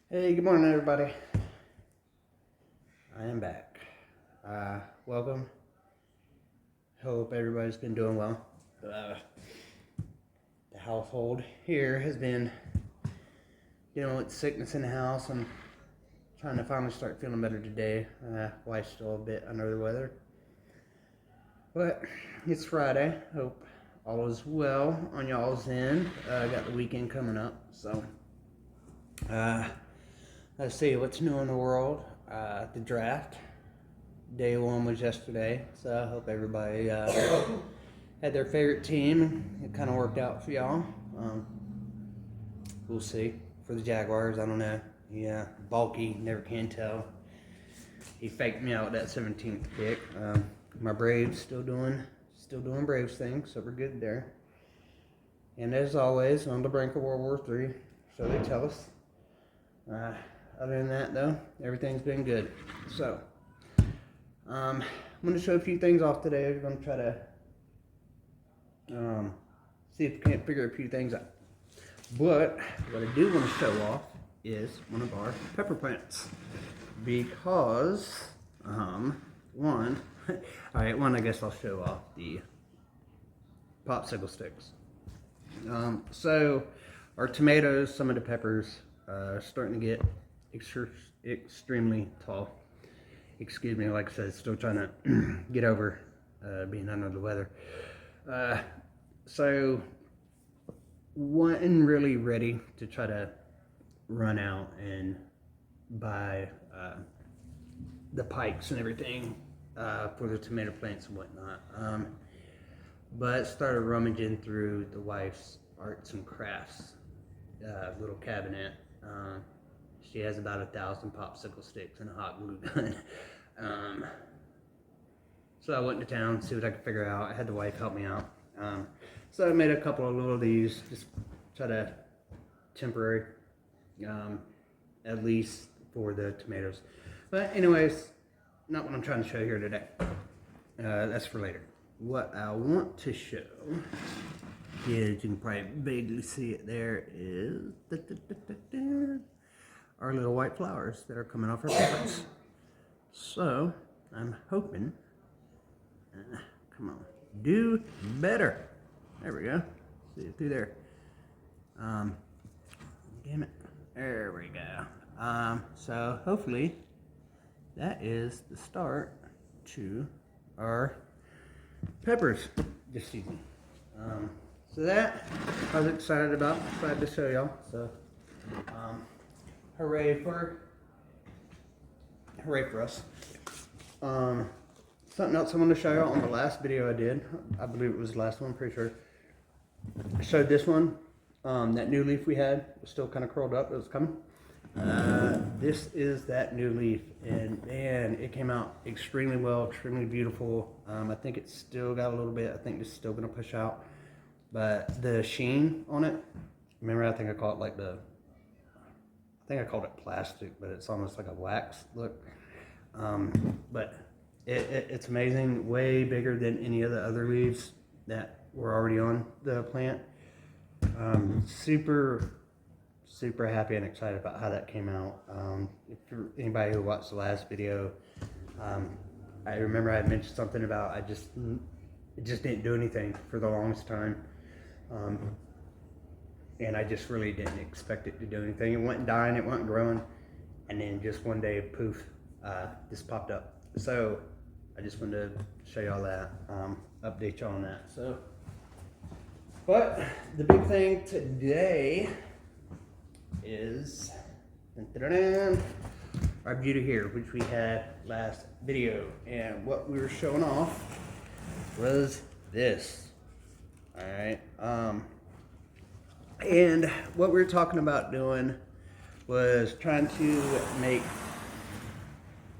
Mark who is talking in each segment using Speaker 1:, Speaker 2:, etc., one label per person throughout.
Speaker 1: Hey, good morning, everybody. I am back. Welcome. Hope everybody's been doing well. The household here has been dealing with sickness in the house. I'm trying to finally start feeling better today. Wife's still a bit under the weather, but it's Friday. Hope all is well on y'all's end. Got the weekend coming up, so let's see what's new in the world. The draft. Day one was yesterday, so I hope everybody had their favorite team. It kind of worked out for y'all. We'll see. For the Jaguars, I don't know. Yeah, bulky, never can tell. He faked me out with that 17th pick. My Braves still doing Braves things, so we're good there. And as always, on the brink of World War III, so they tell us. Other than that, though, everything's been good. So, I'm going to show a few things off today. I'm going to try to see if we can't figure a few things out. But what I do want to show off is one of our pepper plants. Because, one, I guess I'll show off the popsicle sticks. So, our tomatoes, some of the peppers, are starting to get extremely tall. Excuse me, like I said, still trying to get over being under the weather. So wasn't really ready to try to run out and buy the pikes and everything for the tomato plants and whatnot. But started rummaging through the wife's arts and crafts little cabinet. She has about 1,000 popsicle sticks and a hot glue gun. So I went to town to see what I could figure out. I had the wife help me out. So I made a couple of little these, just try to temporary, at least for the tomatoes. But anyways, not what I'm trying to show here today. That's for later. What I want to show is, you can probably vaguely see it there, is our little white flowers that are coming off our peppers. So I'm hoping, come on, do better. There we go. See it through there. Damn it. There we go. So hopefully that is the start to our peppers this season. So that I was excited about. Glad to show y'all. So hooray for us. Something else I want to show you on the last video I did. I believe it was the last one, pretty sure. I showed this one. That new leaf we had was still kind of curled up. It was coming. This is that new leaf, and man, it came out extremely well, extremely beautiful. I think it's still got a little bit. I think it's still going to push out, but the sheen on it. Remember, I think I called it plastic, but it's almost like a wax look. But it's amazing, way bigger than any of the other leaves that were already on the plant. Super happy and excited about how that came out. If you're anybody who watched the last video, I remember I had mentioned something about it just didn't do anything for the longest time. And I just really didn't expect it to do anything. It wasn't dying, it wasn't growing, and then just one day, poof, this popped up. So I just wanted to show y'all that, update y'all on that. So, but the big thing today is our beauty here, which we had last video, and what we were showing off was this. All right. And what we were talking about doing was trying to make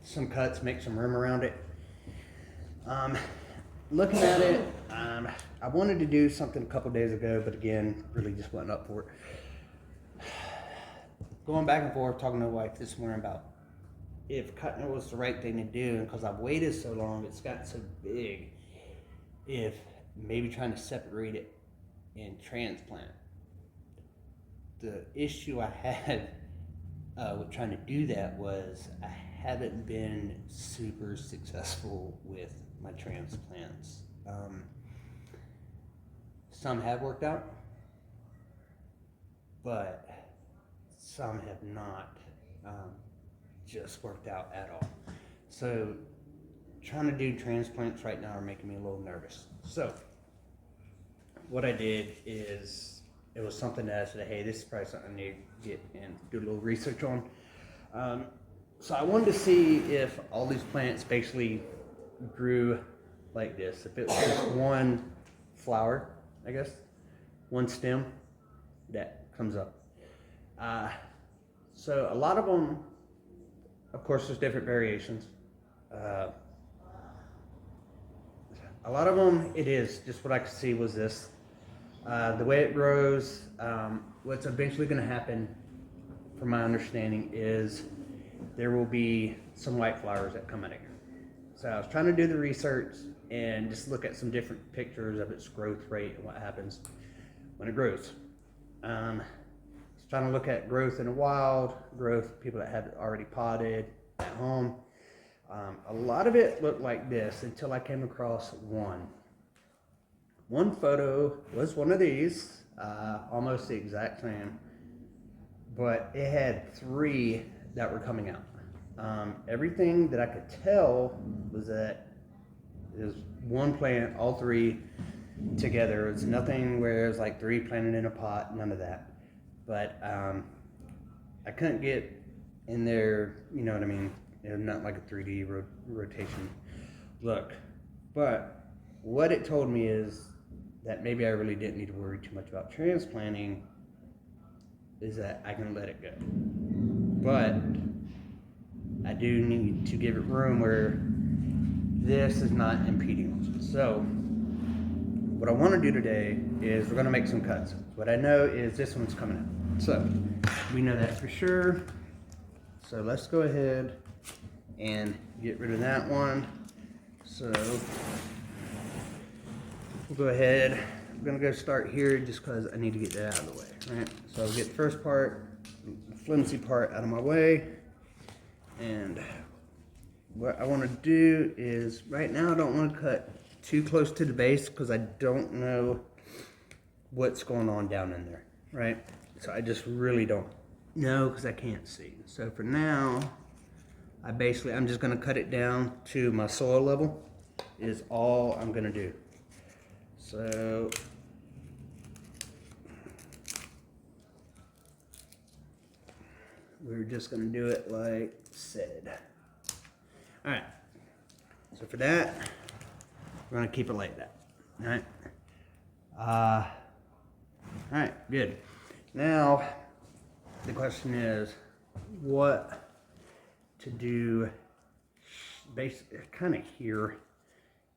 Speaker 1: some cuts, make some room around it. Looking at it, I wanted to do something a couple days ago, but again, really just wasn't up for it. Going back and forth, talking to my wife this morning about if cutting it was the right thing to do, because I've waited so long, it's gotten so big, if maybe trying to separate it and transplant. The issue I had with trying to do that was I haven't been super successful with my transplants. Some have worked out, but some have not just worked out at all. So trying to do transplants right now are making me a little nervous. So what I did is, it was something that I said, hey, this is probably something I need to get and do a little research on. So I wanted to see if all these plants basically grew like this. If it was just one flower, I guess, one stem that comes up. So a lot of them, of course, there's different variations. A lot of them, it is just what I could see was this. The way it grows, what's eventually going to happen, from my understanding, is there will be some white flowers that come out of here. So I was trying to do the research and just look at some different pictures of its growth rate and what happens when it grows. I was trying to look at growth in the wild, growth people that have it already potted at home. A lot of it looked like this until I came across one. One photo was one of these, almost the exact same, but it had 3 that were coming out. Everything that I could tell was that it was one plant, all 3 together. It's nothing where it's like 3 planted in a pot, none of that. But I couldn't get in there, you know what I mean? It's not like a 3D rotation look. But what it told me is that maybe I really didn't need to worry too much about transplanting, is that I can let it go. But I do need to give it room where this is not impeding. So what I want to do today is we're going to make some cuts. What I know is this one's coming out. So we know that for sure. So let's go ahead and get rid of that one. So we'll go ahead. I'm gonna go start here just because I need to get that out of the way, right? So I'll get the first part, the flimsy part, out of my way. And what I want to do is, right now I don't want to cut too close to the base because I don't know what's going on down in there, right? So I just really don't know because I can't see. So for now, I'm just gonna cut it down to my soil level is all I'm gonna do. So we're just gonna do it like said. All right, so for that, we're gonna keep it like that, all right? All right, good. Now, the question is what to do. Basically, kind of here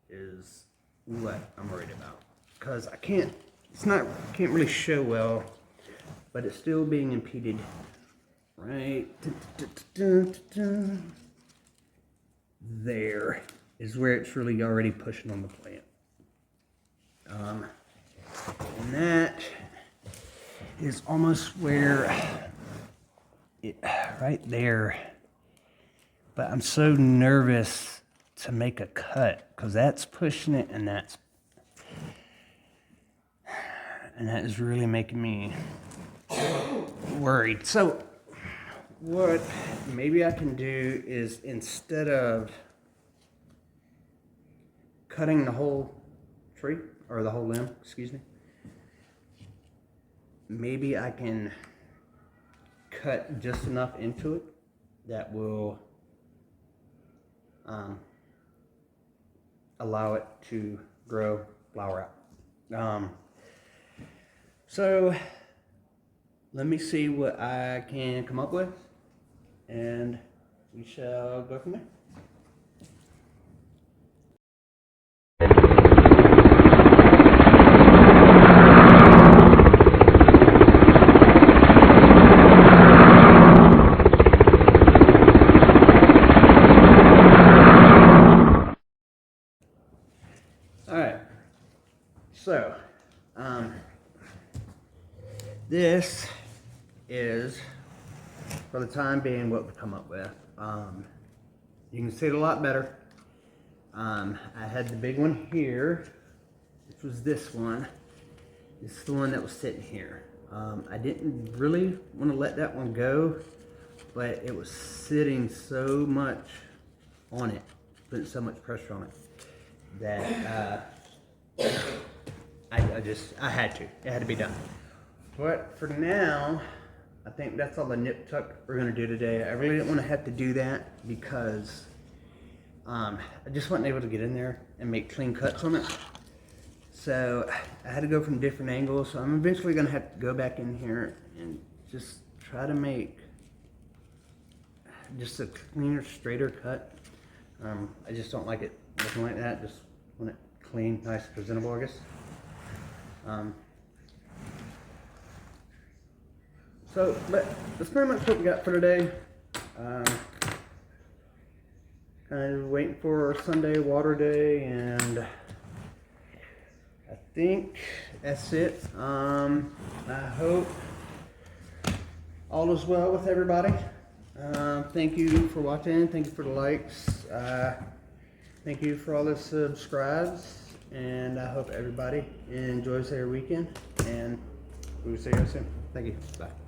Speaker 1: is what I'm worried about, because I can't really show well, but it's still being impeded right there is where it's really already pushing on the plant, and that is almost where it, right there. But I'm so nervous to make a cut because that's pushing it, and that is really making me worried. So what maybe I can do is, instead of cutting the whole tree, or the whole limb, excuse me, maybe I can cut just enough into it that will allow it to grow, flower out. So let me see what I can come up with, and we shall go from there. So, this is for the time being what we come up with. You can see it a lot better. I had the big one here, which was this one. This is the one that was sitting here. I didn't really want to let that one go, but it was sitting so much on it, putting so much pressure on it, that I had to. It had to be done. But for now, I think that's all the nip tuck we're gonna do today. I really didn't want to have to do that because I just wasn't able to get in there and make clean cuts on it. So I had to go from different angles. So I'm eventually gonna have to go back in here and just try to make just a cleaner, straighter cut. I just don't like it looking like that. Just want it clean, nice, presentable, I guess. But that's pretty much what we got for today. Kind of waiting for Sunday water day, and I think that's it. I hope all is well with everybody. Thank you for watching. Thank you for the likes. Thank you for all the subscribes. And I hope everybody enjoys their weekend. And we will see you soon. Thank you. Bye.